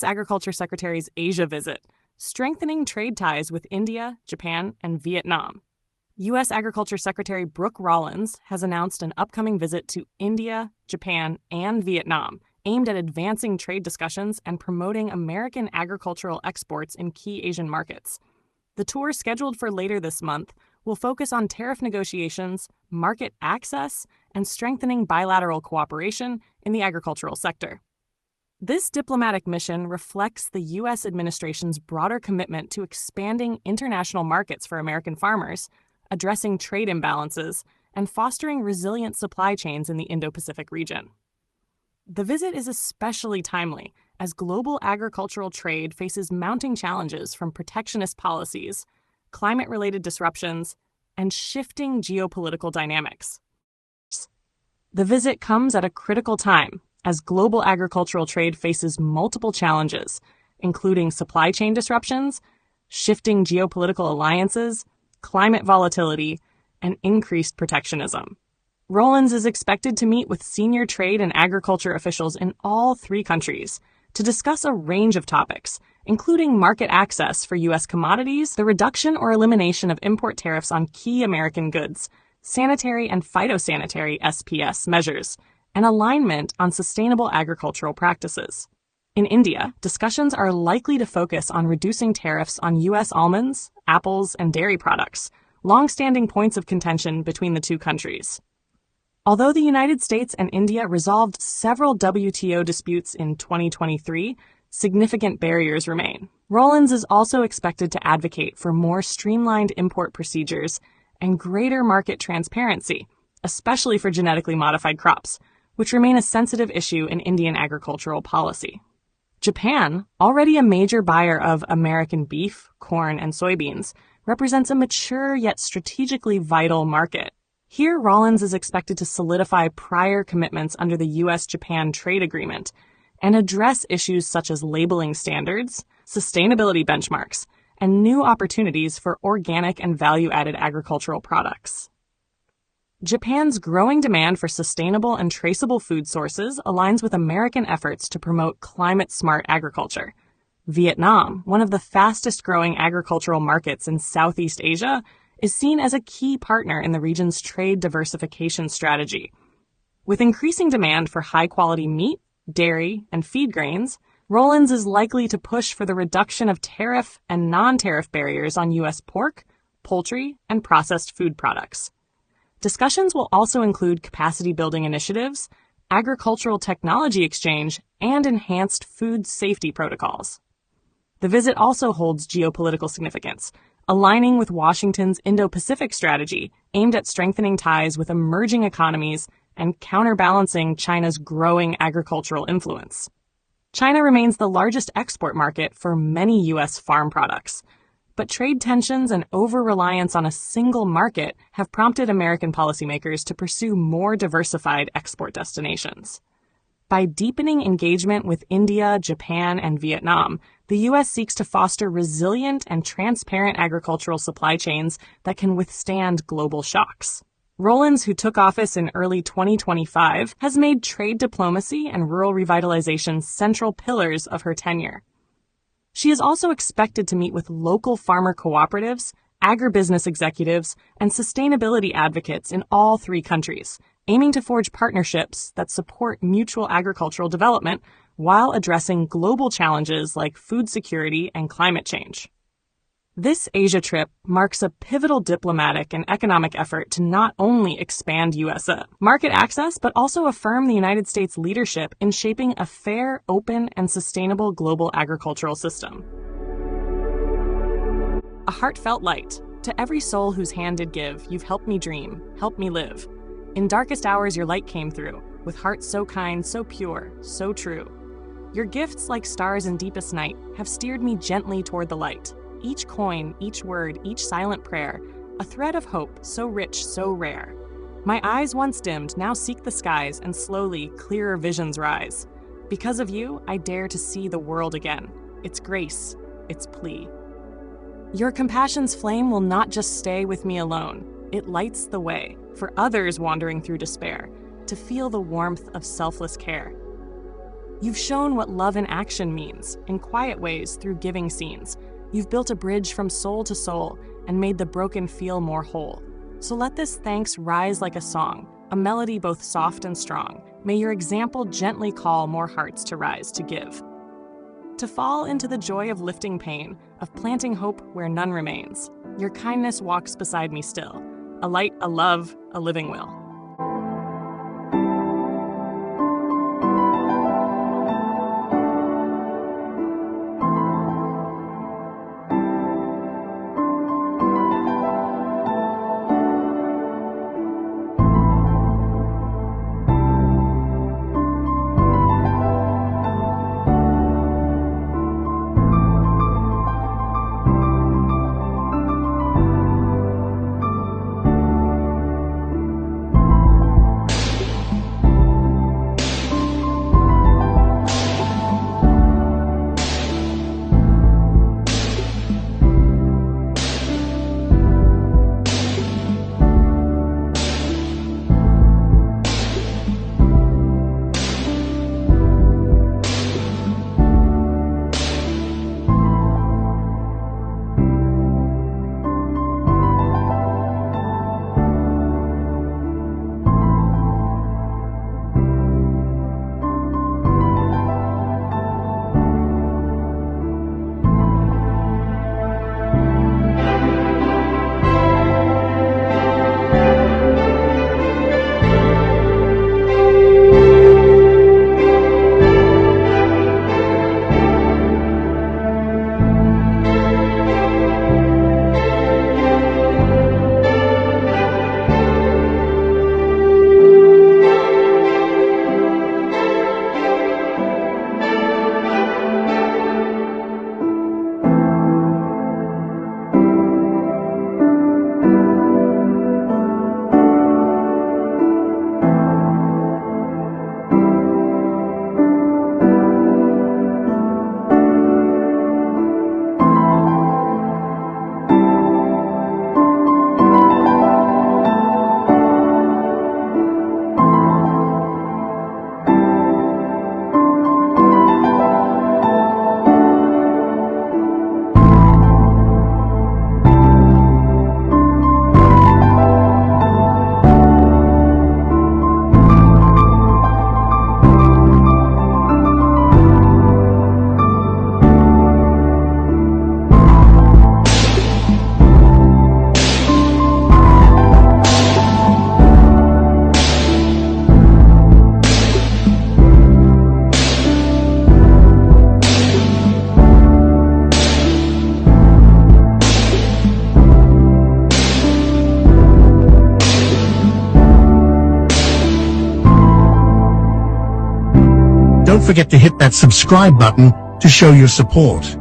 Agriculture Secretary's Asia visit, strengthening trade ties with India, Japan, and Vietnam. U.S. Agriculture Secretary Brooke Rollins has announced an upcoming visit to India, Japan, and Vietnam, aimed at advancing trade discussions and promoting American agricultural exports in key Asian markets. The tour, scheduled for later this month, will focus on tariff negotiations, market access, and strengthening bilateral cooperation in the agricultural sector. This diplomatic mission reflects the U.S. administration's broader commitment to expanding international markets for American farmers, addressing trade imbalances, and fostering resilient supply chains in the Indo-Pacific region. The visit is especially timely as global agricultural trade faces mounting challenges from protectionist policies, climate-related disruptions, and shifting geopolitical dynamics. The visit comes at a critical time as global agricultural trade faces multiple challenges, including supply chain disruptions, shifting geopolitical alliances, climate volatility, and increased protectionism. Rollins is expected to meet with senior trade and agriculture officials in all three countries to discuss a range of topics, including market access for U.S. commodities, the reduction or elimination of import tariffs on key American goods, sanitary and phytosanitary SPS measures, and alignment on sustainable agricultural practices. In India, discussions are likely to focus on reducing tariffs on U.S. almonds, apples, and dairy products, long-standing points of contention between the two countries. Although the United States and India resolved several WTO disputes in 2023, significant barriers remain. Rollins is also expected to advocate for more streamlined import procedures and greater market transparency, especially for genetically modified crops, which remain a sensitive issue in Indian agricultural policy. Japan, already a major buyer of American beef, corn, and soybeans, represents a mature yet strategically vital market. Here, Rollins is expected to solidify prior commitments under the U.S.-Japan trade agreement and address issues such as labeling standards, sustainability benchmarks, and new opportunities for organic and value-added agricultural products. Japan's growing demand for sustainable and traceable food sources aligns with American efforts to promote climate-smart agriculture. Vietnam, one of the fastest-growing agricultural markets in Southeast Asia, is seen as a key partner in the region's trade diversification strategy. With increasing demand for high-quality meat, dairy, and feed grains, Rollins is likely to push for the reduction of tariff and non-tariff barriers on U.S. pork, poultry, and processed food products. Discussions will also include capacity-building initiatives, agricultural technology exchange, and enhanced food safety protocols. The visit also holds geopolitical significance, aligning with Washington's Indo-Pacific strategy aimed at strengthening ties with emerging economies and counterbalancing China's growing agricultural influence. China remains the largest export market for many U.S. farm products, but trade tensions and over-reliance on a single market have prompted American policymakers to pursue more diversified export destinations. By deepening engagement with India, Japan, and Vietnam, the U.S. seeks to foster resilient and transparent agricultural supply chains that can withstand global shocks. Rollins, who took office in early 2025, has made trade diplomacy and rural revitalization central pillars of her tenure. She is also expected to meet with local farmer cooperatives, agribusiness executives, and sustainability advocates in all three countries, aiming to forge partnerships that support mutual agricultural development while addressing global challenges like food security and climate change. This Asia trip marks a pivotal diplomatic and economic effort to not only expand U.S. market access, but also affirm the United States' leadership in shaping a fair, open, and sustainable global agricultural system. A heartfelt light. To every soul whose hand did give, you've helped me dream, helped me live. In darkest hours your light came through, with hearts so kind, so pure, so true. Your gifts, like stars in deepest night, have steered me gently toward the light. Each coin, each word, each silent prayer, a thread of hope so rich, so rare. My eyes once dimmed now seek the skies, and slowly clearer visions rise. Because of you, I dare to see the world again, its grace, its plea. Your compassion's flame will not just stay with me alone. It lights the way for others wandering through despair to feel the warmth of selfless care. You've shown what love in action means, in quiet ways through giving scenes. You've built a bridge from soul to soul and made the broken feel more whole. So let this thanks rise like a song, a melody both soft and strong. May your example gently call more hearts to rise to give. To fall into the joy of lifting pain, of planting hope where none remains. Your kindness walks beside me still, a light, a love, a living will. Don't forget to hit that subscribe button to show your support.